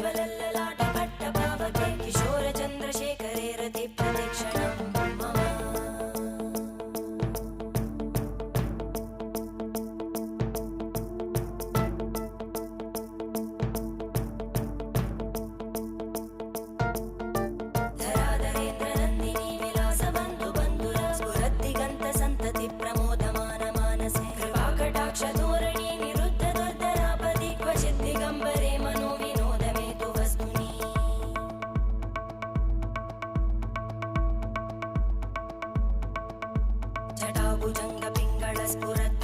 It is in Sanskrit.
ज्वलल्ललाटपट्टपावके किशोरचन्द्रशेखरे रतिप्रतिक्षणं मम धराधरेन्द्रनन्दिनी विलासबन्धुबन्धुरा स्फुरद्दिगन्तसन्तति प्रमोदमानमानसे कृपाकटाक्षधोरणी निरुद्धदुर्धरापदि क्वचिद्दिगम्बरे मनोविनोदमेतु वस्तुनि जटाभुजङ्गपिङ्गळस्फुरद्